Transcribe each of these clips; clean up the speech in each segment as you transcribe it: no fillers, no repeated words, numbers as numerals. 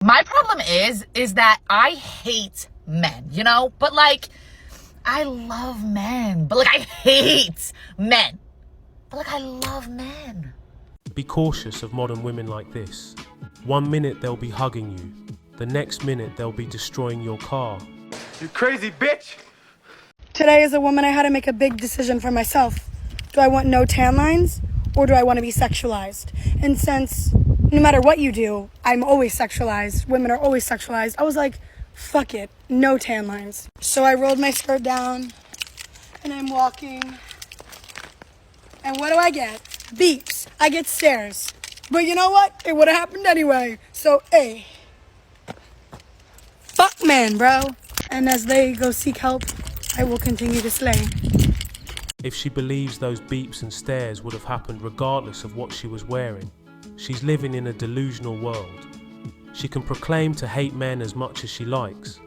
My problem is that I hate men, you know? But like, I love men. But like, I hate men. But like, I love men. Be cautious of modern women like this. One minute they'll be hugging you. The next minute they'll be destroying your car. You crazy bitch! Today, as a woman, I had to make a big decision for myself. Do I want no tan lines, or do I want to be sexualized? And since no matter what you do, I'm always sexualized, women are always sexualized, I was like, fuck it, no tan lines. So I rolled my skirt down, and I'm walking, and what do I get? Beeps. I get stares. But you know what? It would have happened anyway. So, hey, fuck man, bro. And as they go seek help, I will continue to slay. If she believes those beeps and stares would have happened regardless of what she was wearing, she's living in a delusional world. She can proclaim to hate men as much as she likes,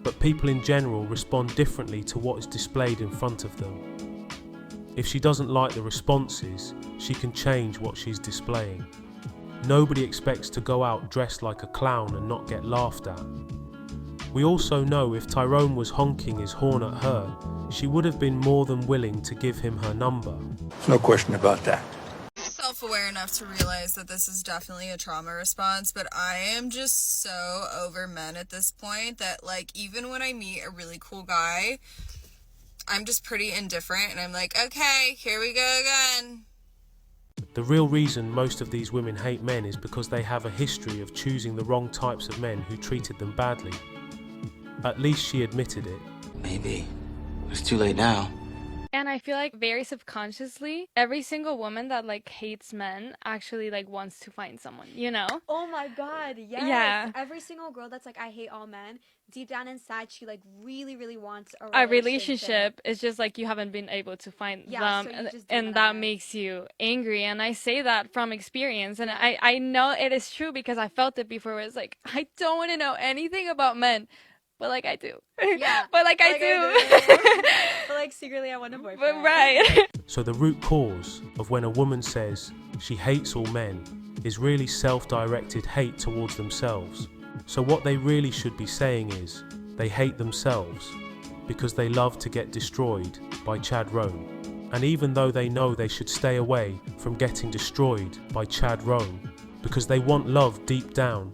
but people in general respond differently to what is displayed in front of them. If she doesn't like the responses, she can change what she's displaying. Nobody expects to go out dressed like a clown and not get laughed at. We also know if Tyrone was honking his horn at her, she would have been more than willing to give him her number. There's no question about that. Self-aware enough to realize that this is definitely a trauma response, but I am just so over men at this point that, like, even when I meet a really cool guy, I'm just pretty indifferent, and I'm like, okay, here we go again. The real reason most of these women hate men is because they have a history of choosing the wrong types of men who treated them badly. At least she admitted it. Maybe. It's too late now. And I feel like very subconsciously, every single woman that like hates men actually like wants to find someone, you know? Oh my god, yes. Yeah. Every single girl that's like, I hate all men, deep down inside, she like really, really wants A relationship is just like you haven't been able to find them, so you just and that makes you angry. And I say that from experience, and I know it is true because I felt it before. Where it's like, I don't want to know anything about men. But like I do. Yeah. But like I do. But like secretly I want a boyfriend. But right. So the root cause of when a woman says she hates all men is really self-directed hate towards themselves. So what they really should be saying is they hate themselves because they love to get destroyed by Chad Roan. And even though they know they should stay away from getting destroyed by Chad Roan because they want love deep down,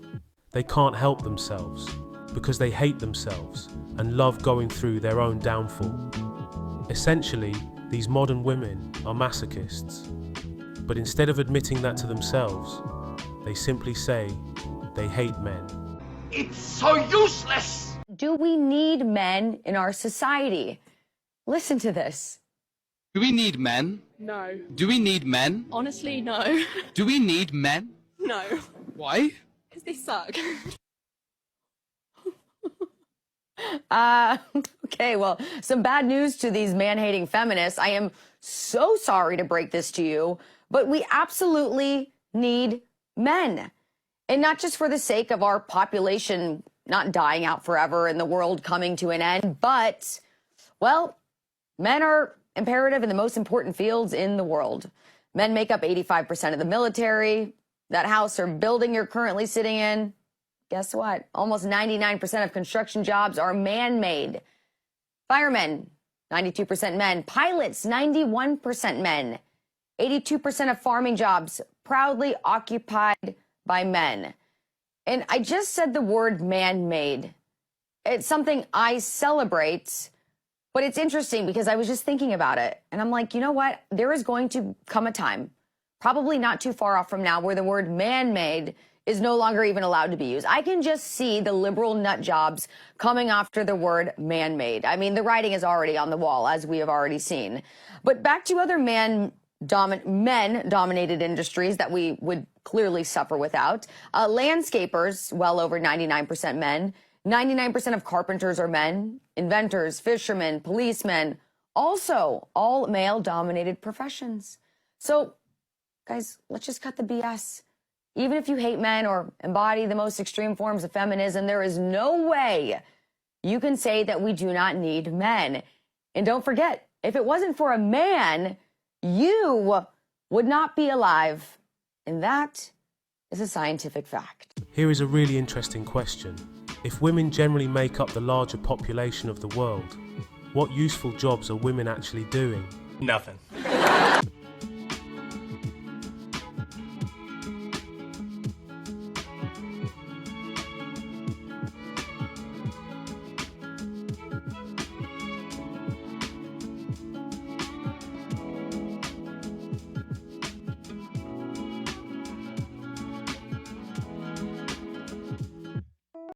they can't help themselves because they hate themselves and love going through their own downfall. Essentially, these modern women are masochists. But instead of admitting that to themselves, they simply say they hate men. It's so useless! Do we need men in our society? Listen to this. Do we need men? No. Do we need men? Honestly, no. Do we need men? No. Why? Because they suck. Okay, well, some bad news to these man-hating feminists. I am so sorry to break this to you, but we absolutely need men. And not just for the sake of our population not dying out forever and the world coming to an end, but, well, men are imperative in the most important fields in the world. Men make up 85% of the military. That house or building you're currently sitting in, guess what? Almost 99% of construction jobs are man-made. Firemen, 92% men. Pilots, 91% men. 82% of farming jobs proudly occupied by men. And I just said the word man-made. It's something I celebrate, but it's interesting because I was just thinking about it. And I'm like, you know what? There is going to come a time, probably not too far off from now, where the word man-made is no longer even allowed to be used. I can just see the liberal nut jobs coming after the word man-made. I mean, the writing is already on the wall, as we have already seen. But back to other men-dominated industries that we would clearly suffer without. Landscapers, well over 99% men. 99% of carpenters are men. Inventors, fishermen, policemen, also all male-dominated professions. So, guys, let's just cut the BS. Even if you hate men or embody the most extreme forms of feminism, there is no way you can say that we do not need men. And don't forget, if it wasn't for a man, you would not be alive. And that is a scientific fact. Here is a really interesting question. If women generally make up the larger population of the world, what useful jobs are women actually doing? Nothing.